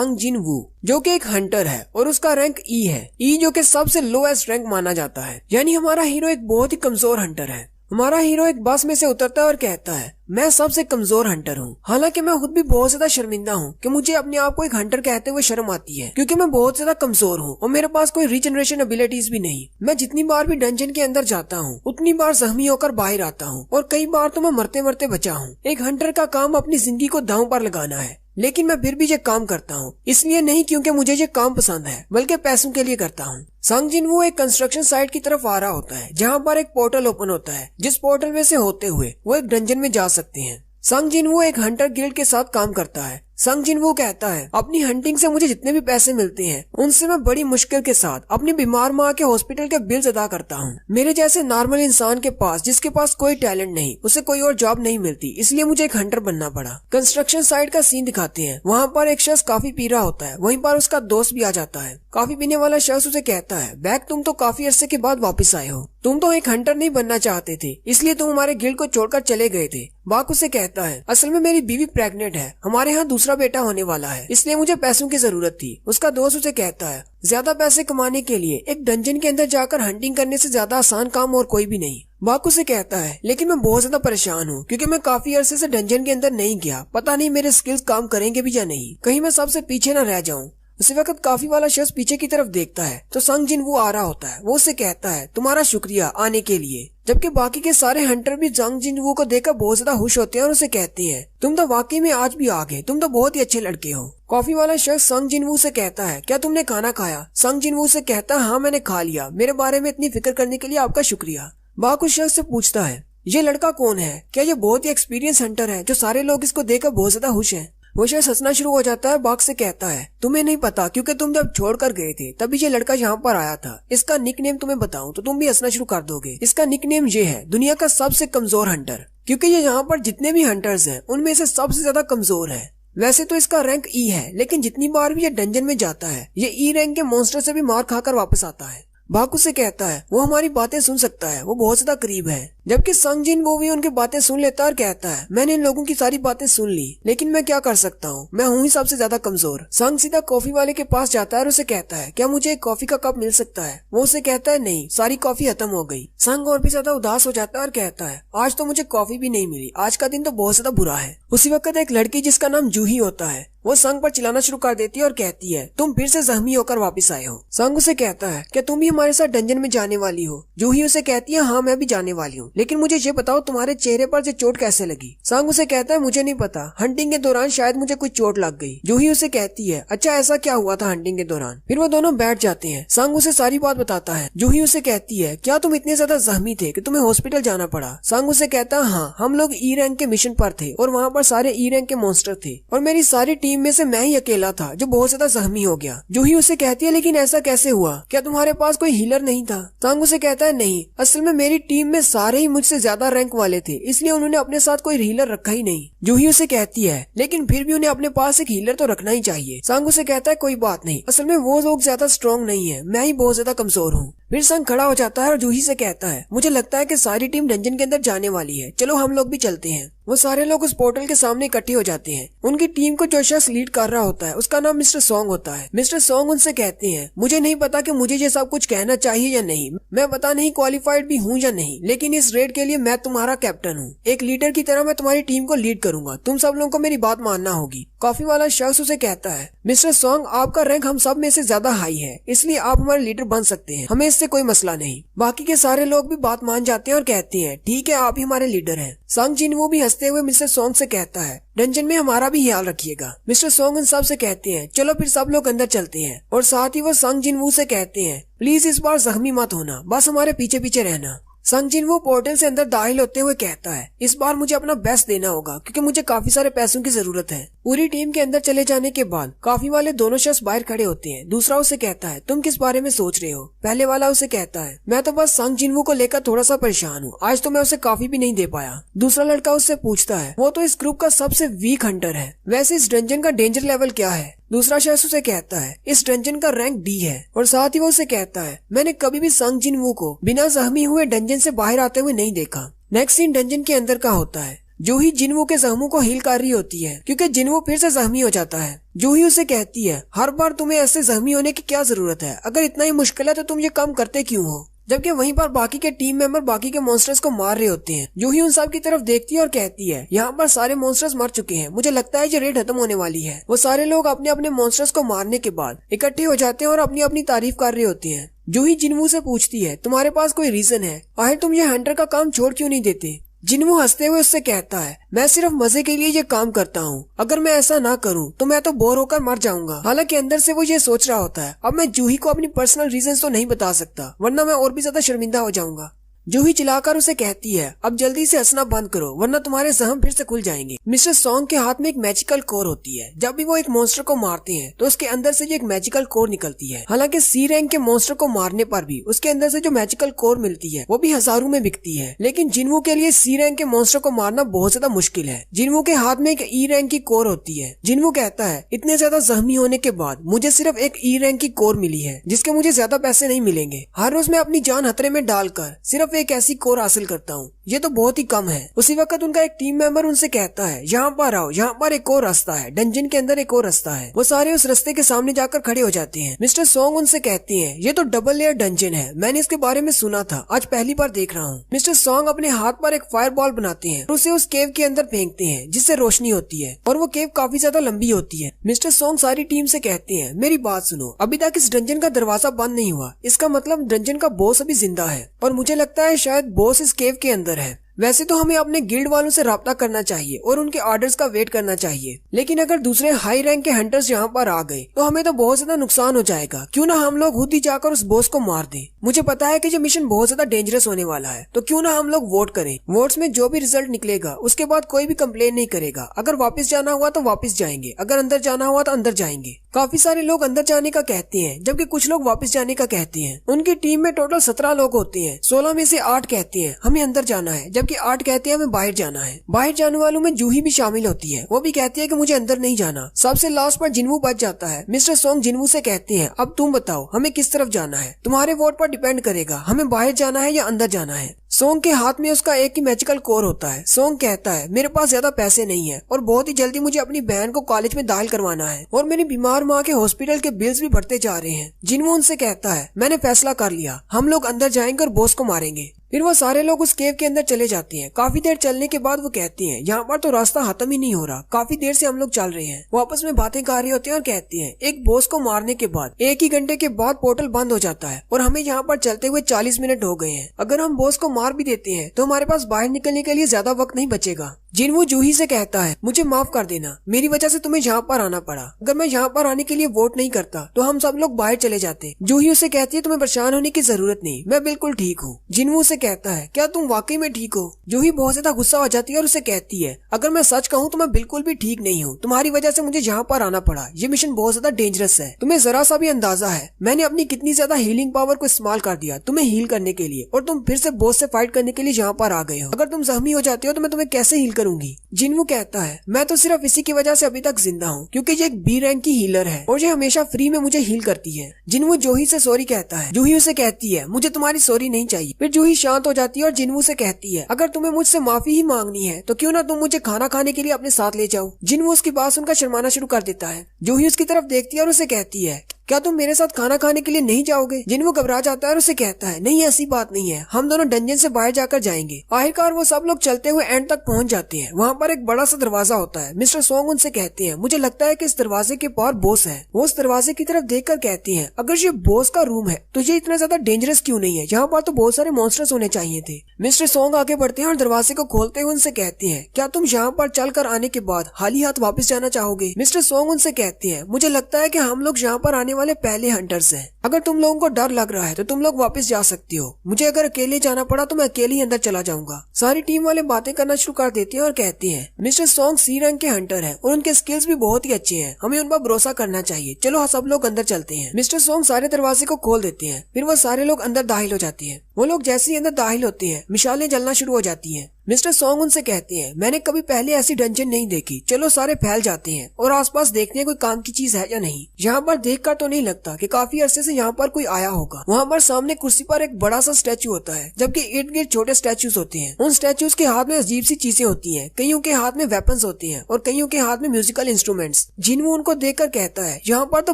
सांग जिन वू, जो कि एक हंटर है और उसका रैंक ई है। ई जो कि सबसे लोएस्ट रैंक माना जाता है, यानी हमारा हीरो एक बहुत ही कमजोर हंटर है। हमारा हीरो एक बस में से उतरता है और कहता है, मैं सबसे कमजोर हंटर हूँ। हालांकि मैं खुद भी बहुत ज्यादा शर्मिंदा हूँ कि मुझे अपने आप को एक हंटर कहते हुए शर्म आती है, क्योंकि मैं बहुत ज्यादा कमजोर हूँ और मेरे पास कोई रीजनरेशन एबिलिटीज भी नहीं। मैं जितनी बार भी डंजन के अंदर जाता हूँ उतनी बार जख्मी होकर बाहर आता हूँ और कई बार तो मैं मरते मरते बचा हूँ। एक हंटर का काम अपनी जिंदगी को दांव पर लगाना है, लेकिन मैं फिर भी ये काम करता हूँ, इसलिए नहीं क्योंकि मुझे ये काम पसंद है, बल्कि पैसों के लिए करता हूँ। सांग जिन वो एक कंस्ट्रक्शन साइट की तरफ आ रहा होता है, जहाँ पर एक पोर्टल ओपन होता है, जिस पोर्टल में से होते हुए वो एक डंजन में जा सकते हैं। सांग जिन वो एक हंटर गिल्ड के साथ काम करता है। सांग जिन वो कहता है, अपनी हंटिंग से मुझे जितने भी पैसे मिलते हैं उनसे मैं बड़ी मुश्किल के साथ अपनी बीमार माँ के हॉस्पिटल के बिल्स अदा करता हूँ। मेरे जैसे नॉर्मल इंसान के पास, जिसके पास कोई टैलेंट नहीं, उसे कोई और जॉब नहीं मिलती, इसलिए मुझे एक हंटर बनना पड़ा। कंस्ट्रक्शन साइट का सीन दिखाते हैं। वहाँ पर एक शख्स काफी पी रहा होता है, वहीं पर उसका दोस्त भी आ जाता है। काफी पीने वाला शख्स उसे कहता है, बैग तुम तो काफी अरसे के बाद वापस आए हो, तुम तो एक हंटर नहीं बनना चाहते थे, इसलिए तुम हमारे गिल्ड को छोड़कर चले गए थे। बाक उसे कहता है, असल में मेरी बीवी प्रेग्नेंट है, हमारे यहाँ दूसरा बेटा होने वाला है, इसलिए मुझे पैसों की जरूरत थी। उसका दोस्त उसे कहता है, ज्यादा पैसे कमाने के लिए एक डंजन के अंदर जाकर हंटिंग करने से ज्यादा आसान काम और कोई भी नहीं। बाक उसे कहता है, लेकिन मैं बहुत ज्यादा परेशान हूँ, क्योंकि मैं काफी अरसे से डंजन के अंदर नहीं गया, पता नहीं मेरे स्किल्स काम करेंगे भी या नहीं, कहीं मैं सबसे पीछे न रह जाऊँ। उसी वक्त काफी वाला शख्स पीछे की तरफ देखता है तो सांग जिन वो आ रहा होता है। वो उसे कहता है, तुम्हारा शुक्रिया आने के लिए। जबकि बाकी के सारे हंटर भी सांग जिन वो को देखकर बहुत ज्यादा खुश होते हैं और उसे कहते हैं, तुम तो वाकई में आज भी आ गए, तुम तो बहुत ही अच्छे लड़के हो। कॉफी वाला शख्स सांग जिन वो से कहता है, क्या तुमने खाना खाया? सांग जिन वो से कहता है, हाँ मैंने खा लिया, मेरे बारे में इतनी फिक्र करने के लिए आपका शुक्रिया। बाक उस शख्स से पूछता है, ये लड़का कौन है? क्या ये बहुत ही एक्सपीरियंस हंटर है जो सारे लोग इसको देखकर बहुत ज्यादा खुश हैं? वो शख्स हंसना शुरू हो जाता है। बाक से कहता है, तुम्हें नहीं पता, क्योंकि तुम जब छोड़कर गए थे तभी ये लड़का यहाँ पर आया था। इसका निकनेम तुम्हें बताऊं तो तुम भी हंसना शुरू कर दोगे। इसका निकनेम ये है, दुनिया का सबसे कमजोर हंटर, क्योंकि ये यहाँ पर जितने भी हंटर्स हैं उनमें से सबसे ज्यादा कमजोर है। वैसे तो इसका रैंक ई है, लेकिन जितनी बार भी ये डंजन में जाता है ये ई रैंक के मॉन्स्टर से भी मार खाकर वापस आता है। बाकू से कहता है, वो हमारी बातें सुन सकता है, वो बहुत ज्यादा करीब है। जबकि सांग जिन वो भी उनकी बातें सुन लेता है और कहता है, मैंने इन लोगों की सारी बातें सुन ली, लेकिन मैं क्या कर सकता हूँ, मैं हूँ ही सबसे ज्यादा कमजोर। सांग सीधा कॉफी वाले के पास जाता है और उसे कहता है, क्या मुझे एक कॉफी का कप मिल सकता है? वो उसे कहता है, नहीं, सारी कॉफी खत्म हो गई। सांग और भी ज्यादा उदास हो जाता है और कहता है, आज तो मुझे कॉफी भी नहीं मिली, आज का दिन तो बहुत ज्यादा बुरा है। उसी वक्त एक लड़की जिसका नाम जूही होता है, वो सांग पर चिल्लाना शुरू कर देती है और कहती है, तुम फिर से जख्मी होकर वापस आए हो। सांग उसे कहता है, क्या तुम भी हमारे साथ डंजन में जाने वाली हो? जूही उसे कहती है, हाँ मैं भी जाने वाली हूँ, लेकिन मुझे ये बताओ तुम्हारे चेहरे पर ये चोट कैसे लगी? सांग उसे कहता है, मुझे नहीं पता, हंटिंग के दौरान शायद मुझे कुछ चोट लग गई। जूही उसे कहती है, अच्छा ऐसा क्या हुआ था हंटिंग के दौरान? फिर वो दोनों बैठ जाते हैं। सांग उसे सारी बात बताता है। जूही उसे कहती है, क्या तुम इतने ज्यादा जख्मी थे कि तुम्हें हॉस्पिटल जाना पड़ा? सांग उसे कहता है, हाँ, हम लोग ई रैंक के मिशन पर थे और वहाँ पर सारे ई रैंक के मॉन्स्टर थे और मेरी सारी टीम में से मैं ही अकेला था जो बहुत ज्यादा जख्मी हो गया। जूही उसे कहती है, लेकिन ऐसा कैसे हुआ? क्या तुम्हारे पास कोई हीलर नहीं था? सांग उसे कहता है, नहीं, असल में मेरी टीम में सारे ही मुझसे ज्यादा रैंक वाले थे, इसलिए उन्होंने अपने साथ कोई हीलर रखा ही नहीं। जूही उसे कहती है, लेकिन फिर भी उन्हें अपने पास एक हीलर तो रखना ही चाहिए। सांग उसे कहता है, कोई बात नहीं, असल में वो लोग ज्यादा स्ट्रॉन्ग नहीं है, मैं ही बहुत ज्यादा कमजोर हूँ। फिर सांग खड़ा हो जाता है और जूही से कहता है, मुझे लगता है कि सारी टीम डंजन के अंदर जाने वाली है, चलो हम लोग भी चलते हैं। वो सारे लोग उस पोर्टल के सामने इकट्ठे हो जाते हैं। उनकी टीम को जो शख्स लीड कर रहा होता है उसका नाम मिस्टर सॉन्ग होता है। मिस्टर सॉन्ग उनसे कहते हैं, मुझे नहीं पता कि मुझे ये सब कुछ कहना चाहिए या नहीं, मैं पता नहीं क्वालिफाइड भी हूँ या नहीं, लेकिन इस रेड के लिए मैं तुम्हारा कैप्टन हूँ। एक लीडर की तरह मैं तुम्हारी टीम को लीड करूंगा, तुम सब लोगों को मेरी बात मानना होगी। कॉफी वाला शख्स उसे कहता है, मिस्टर सॉन्ग, आपका रैंक हम सब में से ज्यादा हाई है, इसलिए आप हमारे लीडर बन सकते हैं, हमें इससे कोई मसला नहीं। बाकी के सारे लोग भी बात मान जाते हैं और कहते हैं, ठीक है, आप ही हमारे लीडर हैं। सांग जिन वो भी हंसते हुए मिस्टर सॉन्ग से कहता है, डंजन में हमारा भी ख्याल रखिएगा। मिस्टर सॉन्ग इन सब से कहते हैं, चलो फिर सब लोग अंदर चलते हैं। और साथ ही वो सांग जिन वो से कहते हैं, प्लीज इस बार जख्मी मत होना, बस हमारे पीछे पीछे रहना। सांग जिन वो पोर्टल से अंदर दाखिल होते हुए कहता है, इस बार मुझे अपना बेस्ट देना होगा, क्योंकि मुझे काफी सारे पैसों की जरूरत है। पूरी टीम के अंदर चले जाने के बाद काफी वाले दोनों शख्स बाहर खड़े होते हैं। दूसरा उसे कहता है, तुम किस बारे में सोच रहे हो? पहले वाला उसे कहता है, मैं तो बस सांग जिन वो को लेकर थोड़ा सा परेशान हूँ, आज तो मैं उसे काफी भी नहीं दे पाया। दूसरा लड़का उससे पूछता है, वो तो इस ग्रुप का सबसे वीक हंटर है, वैसे इस डंजन का डेंजर लेवल क्या है? दूसरा शख्स उसे कहता है, इस डंजन का रैंक डी है। और साथ ही वो उसे कहता है, मैंने कभी भी सांग जिन वो को बिना जख्मी हुए डंजन से बाहर आते हुए नहीं देखा। नेक्स्ट सीन डंजन के अंदर का होता है। जूही जिनवू के जख्मों को हील कर रही होती है क्योंकि जिनवू फिर से जख्मी हो जाता है। जूही उसे कहती है हर बार तुम्हें ऐसे जख्मी होने की क्या जरूरत है, अगर इतना ही मुश्किल है तो तुम ये काम करते क्यों हो। जबकि वहीं पर बाकी के टीम मेंबर बाकी के मॉन्स्टर्स को मार रहे होते हैं। जूही उन सब की तरफ देखती है और कहती है यहाँ पर सारे मॉन्स्टर्स मर चुके हैं, मुझे लगता है ये रेड खत्म होने वाली है। वो सारे लोग अपने अपने मॉन्स्टर्स को मारने के बाद इकट्ठे हो जाते हैं और अपनी अपनी तारीफ कर रहे होते हैं। जूही जिनवू से पूछती है तुम्हारे पास कोई रीजन है, आखिर तुम ये हंटर का काम छोड़ क्यों नहीं देते। जिनवू हंसते हुए उससे कहता है मैं सिर्फ मजे के लिए ये काम करता हूँ, अगर मैं ऐसा ना करूँ तो मैं तो बोर होकर मर जाऊंगा। हालांकि अंदर से वो ये सोच रहा होता है अब मैं जूही को अपनी पर्सनल रीजंस तो नहीं बता सकता वरना मैं और भी ज्यादा शर्मिंदा हो जाऊंगा। जूही चिल्लाकर उसे कहती है अब जल्दी से हंसना बंद करो वरना तुम्हारे जख्म फिर से खुल जाएंगे। मिस्टर सॉन्ग के हाथ में एक मैजिकल कोर होती है। जब भी वो एक मॉन्स्टर को मारते हैं तो उसके अंदर से एक मैजिकल कोर निकलती है। हालांकि सी रैंक के मॉन्स्टर को मारने पर भी उसके अंदर से जो मैजिकल कोर मिलती है वो भी हजारों में बिकती है, लेकिन जिनवू के लिए सी रैंक के मॉन्स्टर को मारना बहुत ज्यादा मुश्किल है। जिनवू के हाथ में एक ई रैंक की कोर होती है। जिनवू कहता है इतने ज्यादा जख्मी होने के बाद मुझे सिर्फ एक ई रैंक की कोर मिली है जिसके मुझे ज्यादा पैसे नहीं मिलेंगे। हर रोज मैं अपनी जान खतरे में डालकर सिर्फ एक ऐसी कोर हासिल करता हूँ, ये तो बहुत ही कम है। उसी वक्त उनका एक टीम मेंबर उनसे कहता है यहाँ पर आओ, यहाँ पर एक और रास्ता है, डंजन के अंदर एक और रास्ता है। वो सारे उस रास्ते के सामने जाकर खड़े हो जाते हैं। मिस्टर सॉन्ग उनसे कहते हैं ये तो डबल लेयर डंजन है, मैंने इसके बारे में सुना था, आज पहली बार देख रहा हूँ। मिस्टर सॉन्ग अपने हाथ पर एक फायर बॉल बनाते हैं और उसे उस केव के अंदर फेंकते हैं जिससे रोशनी होती है और वो केव काफी ज्यादा लंबी होती है। मिस्टर सॉन्ग सारी टीम से कहते हैं मेरी बात सुनो, अभी तक इस डंजन का दरवाजा बंद नहीं हुआ, इसका मतलब डंजन का बॉस अभी जिंदा है और मुझे लगता है शायद बॉस इस केव के अंदर है। वैसे तो हमें अपने गिल्ड वालों से राब्ता करना चाहिए और उनके ऑर्डर्स का वेट करना चाहिए, लेकिन अगर दूसरे हाई रैंक के हंटर्स यहाँ पर आ गए तो हमें तो बहुत ज्यादा नुकसान हो जाएगा। क्यों ना हम लोग खुद ही जाकर उस बॉस को मार दें। मुझे पता है कि ये मिशन बहुत ज्यादा डेंजरस होने वाला है, तो क्यों ना हम लोग वोट करें। वोट्स में जो भी रिजल्ट निकलेगा उसके बाद कोई भी कंप्लेन नहीं करेगा। अगर वापस जाना हुआ तो वापस जाएंगे, अगर अंदर जाना हुआ तो अंदर जाएंगे। काफी सारे लोग अंदर जाने का कहते हैं जबकि कुछ लोग वापस जाने का कहते हैं। उनकी टीम में टोटल 17 लोग होते हैं, 16 में से 8 कहते हैं हमें अंदर जाना है जबकि 8 कहते हैं हमें बाहर जाना है। बाहर जाने वालों में जूही भी शामिल होती है, वो भी कहती है कि मुझे अंदर नहीं जाना। सबसे लास्ट पर जिनवू बच जाता है। मिस्टर सॉन्ग जिनवू से कहते हैं अब तुम बताओ हमें किस तरफ जाना है, तुम्हारे वोट पर डिपेंड करेगा हमें बाहर जाना है या अंदर जाना है। सॉन्ग के हाथ में उसका एक ही मैजिकल कोर होता है। सॉन्ग कहता है मेरे पास ज्यादा पैसे नहीं है और बहुत ही जल्दी मुझे अपनी बहन को कॉलेज में दाखिल करवाना है और मेरी बीमार माँ के हॉस्पिटल के बिल्स भी बढ़ते जा रहे हैं। जिनवू उनसे कहता है मैंने फैसला कर लिया, हम लोग अंदर जाएंगे और बॉस को मारेंगे। फिर वो सारे लोग उस केव के अंदर चले जाते हैं। काफी देर चलने के बाद वो कहती हैं यहाँ पर तो रास्ता खत्म ही नहीं हो रहा, काफी देर से हम लोग चल रहे हैं। वो आपस में बातें कर रहे होते हैं और कहती हैं एक बॉस को मारने के बाद 1 ही घंटे के बाद पोर्टल बंद हो जाता है और हमें यहाँ पर चलते हुए 40 मिनट हो गए हैं। अगर हम बॉस को मार भी देते हैं तो हमारे पास बाहर निकलने के लिए ज्यादा वक्त नहीं बचेगा। जिनवू जूही से कहता है मुझे माफ कर देना, मेरी वजह से तुम्हें यहाँ पर आना पड़ा, अगर मैं यहाँ पर आने के लिए वोट नहीं करता तो हम सब लोग बाहर चले जाते। जूही उसे कहती है तुम्हें परेशान होने की जरूरत नहीं, मैं बिल्कुल ठीक हूँ। जिनवू से कहता है क्या तुम वाकई में ठीक हो। जूही बहुत ज्यादा गुस्सा हो जाती है और उसे कहती है अगर मैं सच कहूँ तो मैं बिल्कुल भी ठीक नहीं हूँ, तुम्हारी वजह से मुझे यहाँ पर आना पड़ा, ये मिशन बहुत ज्यादा डेंजरस है। तुम्हें जरा सा भी अंदाजा है मैंने अपनी कितनी ज्यादा हीलिंग पावर को इस्तेमाल कर दिया तुम्हें हील करने के लिए और तुम फिर से बॉस से फाइट करने के लिए यहाँ पर आ गए हो। अगर तुम जख्मी हो जाते हो तो मैं तुम्हें कैसे हील करूंगी। जिनवू कहता है मैं तो सिर्फ इसी की वजह से अभी तक जिंदा हूँ क्योंकि ये एक बी रैंक की हीलर है और ये हमेशा फ्री में मुझे हील करती है। जिनवू जूही से सॉरी कहता है। जूही उसे कहती है मुझे तुम्हारी सॉरी नहीं चाहिए। फिर जूही शांत हो जाती है और जिनवू से कहती है अगर तुम्हें मुझसे माफी ही मांगनी है तो क्यों ना तुम मुझे खाना खाने के लिए अपने साथ ले जाओ। जिनवू उसकी बात सुनकर शर्माना शुरू कर देता है। जूही उसकी तरफ देखती है और उसे कहती है क्या तुम मेरे साथ खाना खाने के लिए नहीं जाओगे। जिनवू घबरा जाता है और उसे कहता है नहीं ऐसी बात नहीं है, हम दोनों डंजन से बाहर जाकर जाएंगे। आखिरकार वो सब लोग चलते हुए एंड तक पहुंच जाते हैं। वहाँ पर एक बड़ा सा दरवाजा होता है। मिस्टर सॉन्ग उनसे कहते हैं मुझे लगता है कि इस दरवाजे के पार बॉस है। वो उस दरवाजे की तरफ देखकर कहती हैं अगर ये बॉस का रूम है तो ये इतना ज्यादा डेंजरस क्यों नहीं है, यहाँ पर तो बहुत सारे मॉन्स्टर्स होने चाहिए थे। मिस्टर सॉन्ग आगे बढ़ते हैं और दरवाजे को खोलते हुए उनसे कहते हैं क्या तुम यहाँ पर चल कर आने के बाद खाली हाथ वापस जाना चाहोगे। मिस्टर सॉन्ग उनसे कहते हैं मुझे लगता है कि हम लोग यहाँ पर आने वाले पहले हंटर है, अगर तुम लोगों को डर लग रहा है तो तुम लोग वापस जा सकती हो, मुझे अगर अकेले जाना पड़ा तो मैं अकेले ही अंदर चला जाऊंगा। सारी टीम वाले बातें करना शुरू कर देते हैं और कहते हैं मिस्टर सॉन्ग सी रैंक के हंटर हैं और उनके स्किल्स भी बहुत ही अच्छे हैं, हमें उन पर भरोसा करना चाहिए, चलो सब लोग अंदर चलते हैं। मिस्टर सॉन्ग सारे दरवाजे को खोल देते हैं। फिर वो सारे लोग अंदर दाखिल हो जाते हैं। वो लोग जैसे ही अंदर दाखिल होते हैं मिसालें जलना शुरू हो जाती हैं। मिस्टर सॉन्ग उनसे कहते हैं, मैंने कभी पहले ऐसी डंजन नहीं देखी, चलो सारे फैल जाते हैं और आसपास देखते हैं कोई काम की चीज है या नहीं। यहाँ पर देखकर तो नहीं लगता कि काफी अरसे से यहाँ पर कोई आया होगा। वहाँ पर सामने कुर्सी पर एक बड़ा सा स्टैचू होता है, जबकि इर्द गिर्द छोटे स्टैचूज होते हैं। उन स्टैचूज के हाथ में अजीब सी चीजें होती हैं, कईयों के हाथ में वेपन्स होते हैं और कईयों के हाथ में म्यूजिकल इंस्ट्रूमेंट्स। जिनवू उनको देखकर कहता है, यहाँ पर तो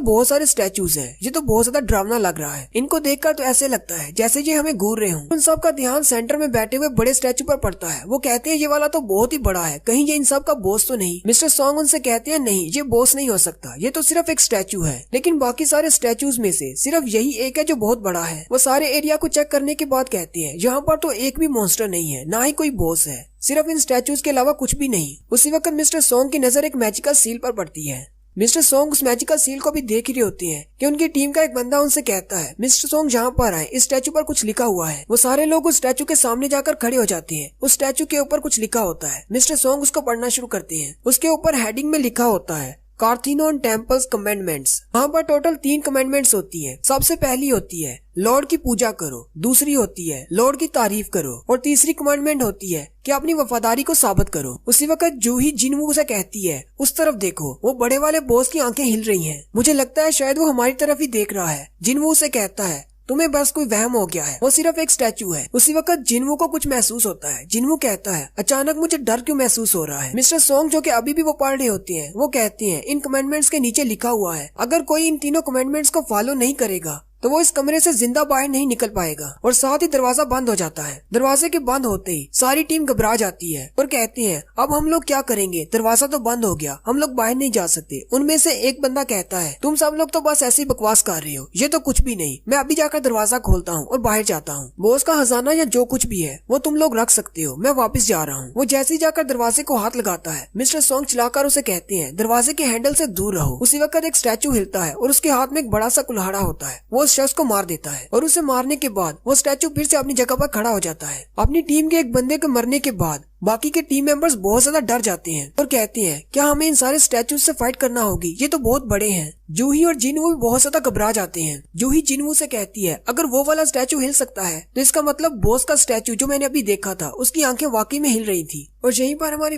बहुत सारे स्टैचूज हैं, ये तो बहुत ज्यादा डरावना लग रहा है। इनको देखकर तो ऐसे लगता है जैसे ये हमें घूर रहे हों। उन सब का ध्यान सेंटर में बैठे हुए बड़े स्टैचू पर पड़ता है। वो कहते हैं, ये वाला तो बहुत ही बड़ा है, कहीं ये इन सब का बॉस तो नहीं। मिस्टर सॉन्ग उनसे कहते हैं, नहीं ये बॉस नहीं हो सकता, ये तो सिर्फ एक स्टैचू है। लेकिन बाकी सारे स्टैचूज में से सिर्फ यही एक है जो बहुत बड़ा है। वो सारे एरिया को चेक करने के बाद कहते हैं, यहाँ पर तो एक भी मॉन्स्टर नहीं है, ना ही कोई बॉस है, सिर्फ इन स्टैचूज के अलावा कुछ भी नहीं। उसी वक्त मिस्टर सॉन्ग की नजर एक मैजिकल सील पर पड़ती है। मिस्टर सॉन्ग उस मैजिकल सील को भी देख रहे होते हैं कि उनकी टीम का एक बंदा उनसे कहता है, मिस्टर सॉन्ग जहाँ पर आए, इस स्टैचू पर कुछ लिखा हुआ है। वो सारे लोग उस स्टैचू के सामने जाकर खड़े हो जाते हैं। उस स्टैचू के ऊपर कुछ लिखा होता है। मिस्टर सॉन्ग उसको पढ़ना शुरू करते हैं। उसके ऊपर हेडिंग में लिखा होता है, कार्थीनोन टेम्पल्स कमेंडमेंट्स। वहाँ पर टोटल 3 कमेंडमेंट्स होती है। सबसे पहली होती है लॉर्ड की पूजा करो, दूसरी होती है लॉर्ड की तारीफ करो और तीसरी कमांडमेंट होती है कि अपनी वफादारी को साबित करो। उसी वक्त जूही जिनवू से कहती है, उस तरफ देखो, वो बड़े वाले बॉस की आंखें हिल रही हैं। मुझे लगता है शायद वो हमारी तरफ ही देख रहा है। जिनवू से कहता है, तुम्हें बस कोई वहम हो गया है, वो सिर्फ एक स्टैचू है। उसी वक्त जिनवू को कुछ महसूस होता है। जिनवू कहता है, अचानक मुझे डर क्यों महसूस हो रहा है। मिस्टर सॉन्ग जो कि अभी भी वो पढ़ रहे होते हैं, वो कहते हैं, इन कमेंडमेंट्स के नीचे लिखा हुआ है, अगर कोई इन तीनों कमेंडमेंट्स को फॉलो नहीं करेगा तो वो इस कमरे से जिंदा बाहर नहीं निकल पाएगा। और साथ ही दरवाजा बंद हो जाता है। दरवाजे के बंद होते ही सारी टीम घबरा जाती है और कहते हैं, अब हम लोग क्या करेंगे, दरवाजा तो बंद हो गया, हम लोग बाहर नहीं जा सकते। उनमें से एक बंदा कहता है, तुम सब लोग तो बस ऐसी बकवास कर रहे हो, ये तो कुछ भी नहीं, मैं अभी जाकर दरवाजा खोलता हूँ और बाहर जाता हूँ। बॉस का खजाना या जो कुछ भी है वो तुम लोग रख सकते हो, मैं वापस जा रहा हूँ। वो जैसे ही जाकर दरवाजे को हाथ लगाता है, मिस्टर सॉन्ग चिल्लाकर उसे कहते हैं, दरवाजे के हैंडल से दूर रहो। उसी वक्त एक स्टैचू हिलता है और उसके हाथ में एक बड़ा सा कुल्हाड़ा होता है। वो उस शख्स को मार देता है और उसे मारने के बाद वो स्टैचू फिर से अपनी जगह पर खड़ा हो जाता है। अपनी टीम के एक बंदे के मरने के बाद बाकी के टीम मेंबर्स बहुत ज्यादा डर जाते हैं और कहते हैं, क्या हमें इन सारे स्टैचू से फाइट करना होगी, ये तो बहुत बड़े हैं। जूही और जिनवू भी बहुत ज्यादा घबरा जाते हैं। जूही जिनवू से कहती है, अगर वो वाला स्टैचू हिल सकता है तो इसका मतलब बॉस का स्टैचू जो मैंने अभी देखा था, उसकी आंखें वाकई में हिल रही थी। और यहीं पर हमारी